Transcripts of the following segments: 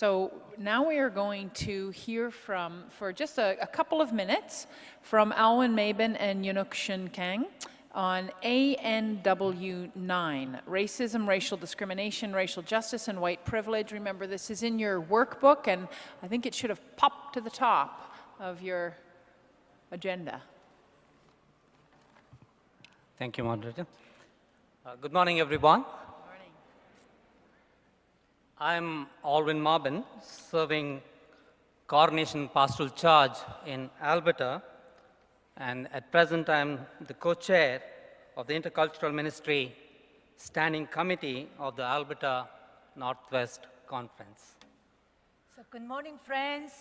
So now we are going to hear for just a couple of minutes, from Alwyn Mabin and Yunuk Shin Kang on ANW9, Racism, Racial Discrimination, Racial Justice, and White Privilege. Remember, this is in your workbook, and I think it should have popped to the top of your agenda. Thank you, moderator. Good morning, everyone. I'm Alwyn Mabin, serving Coordination Pastoral Charge in Alberta, and at present I'm the co-chair of the Intercultural Ministry Standing Committee of the Alberta Northwest Conference. So good morning, friends.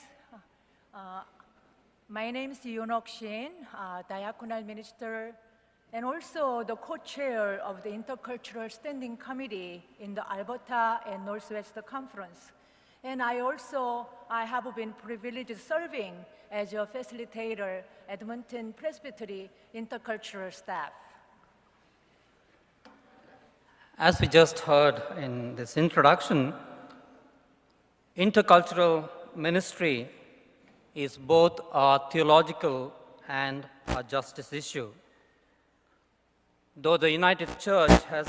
My name is Yunok Shin, diaconal minister, and also the co-chair of the Intercultural Standing Committee in the Alberta and Northwest Conference. And I have been privileged serving as a facilitator at Edmonton Presbytery Intercultural staff. As we just heard in this introduction, intercultural ministry is both a theological and a justice issue. Though the United Church has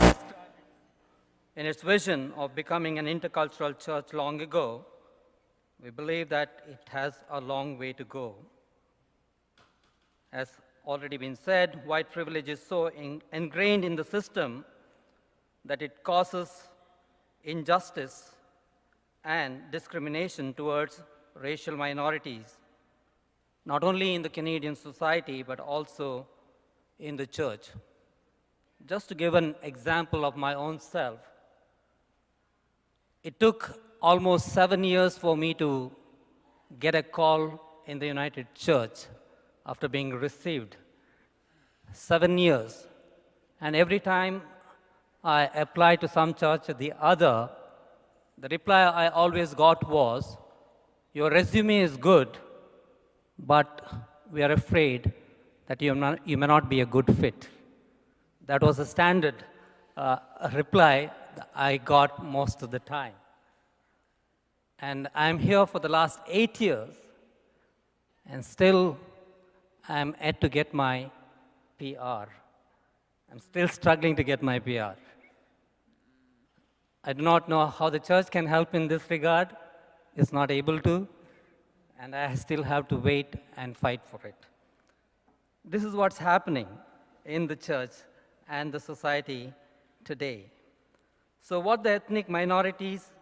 in its vision of becoming an intercultural church long ago, we believe that it has a long way to go. As already been said, white privilege is so ingrained in the system that it causes injustice and discrimination towards racial minorities, not only in the Canadian society, but also in the church. Just to give an example of my own self, it took almost 7 years for me to get a call in the United Church after being received. 7 years. And every time I applied to some church or the other, the reply I always got was, "Your resume is good, but we are afraid that you may not be a good fit." That was a standard reply that I got most of the time. And I'm here for the last 8 years, and still I'm yet to get my PR. I'm still struggling to get my PR. I do not know how the church can help in this regard. It's not able to, and I still have to wait and fight for it. This is what's happening in the church and the society today. So what the ethnic minorities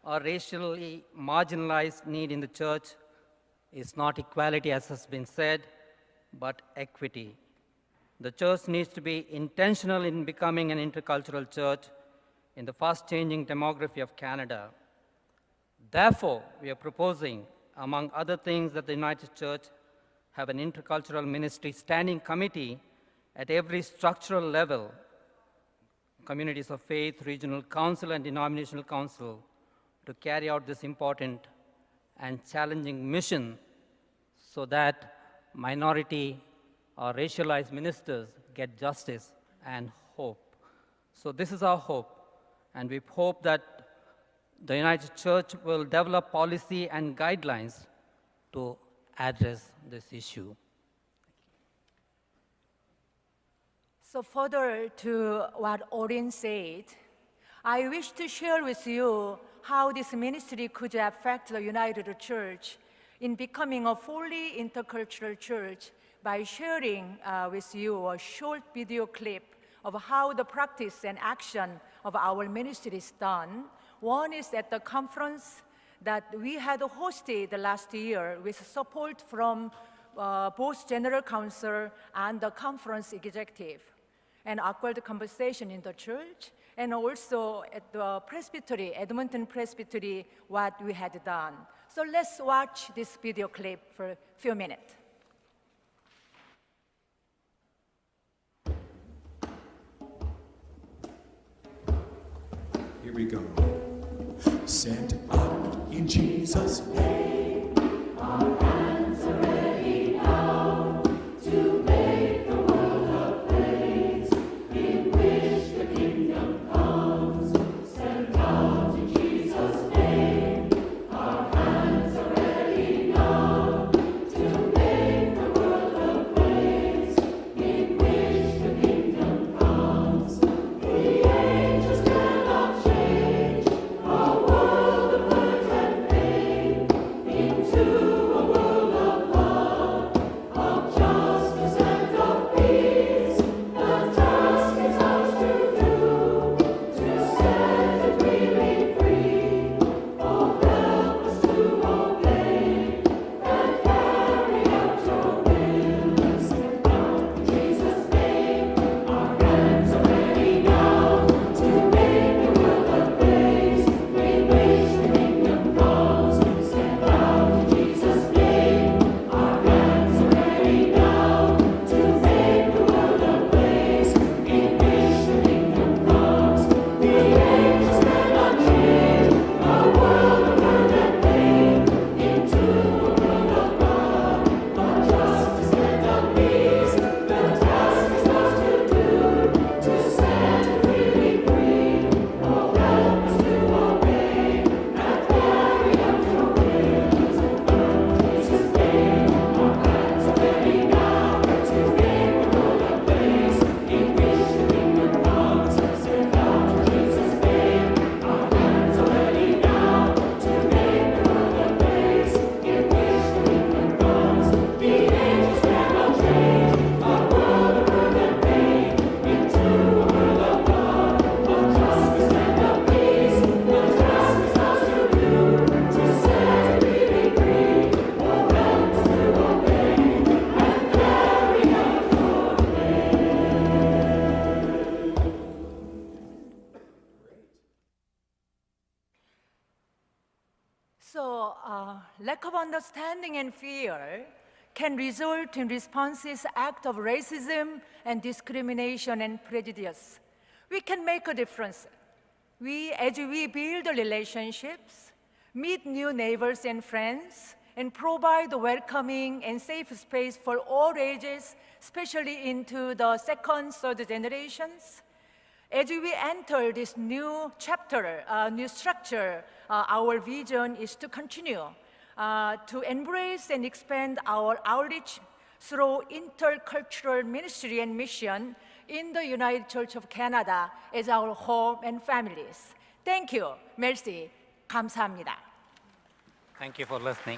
or racially marginalized need in the church is not equality, as has been said, but equity. The church needs to be intentional in becoming an intercultural church in the fast-changing demography of Canada. Therefore, we are proposing, among other things, that the United Church have an intercultural ministry standing committee at every structural level, communities of faith, regional council, and denominational council, to carry out this important and challenging mission so that minority or racialized ministers get justice and hope. So this is our hope, and we hope that the United Church will develop policy and guidelines to address this issue. So further to what Orin said, I wish to share with you how this ministry could affect the United Church in becoming a fully intercultural church by sharing with you a short video clip of how the practice and action of our ministry is done. One is at the conference that we had hosted last year with support from both General Council and the conference executive, an awkward conversation in the church, and also at the Presbytery, Edmonton Presbytery, what we had done. So let's watch this video clip for a few minutes. Here we go. Sent out in Jesus' name, our hands are ready now to make the world a place in which the kingdom comes. Sent out in Jesus' name, our lack of understanding and fear can result in responses act of racism and discrimination and prejudice. We can make a difference. As we build relationships, meet new neighbors and friends, and provide a welcoming and safe space for all ages, especially into the second, third generations. As we enter this new chapter, new structure, our vision is to continue to embrace and expand our outreach through intercultural ministry and mission in the United Church of Canada as our home and families. Thank you. Merci. 감사합니다. Thank you for listening.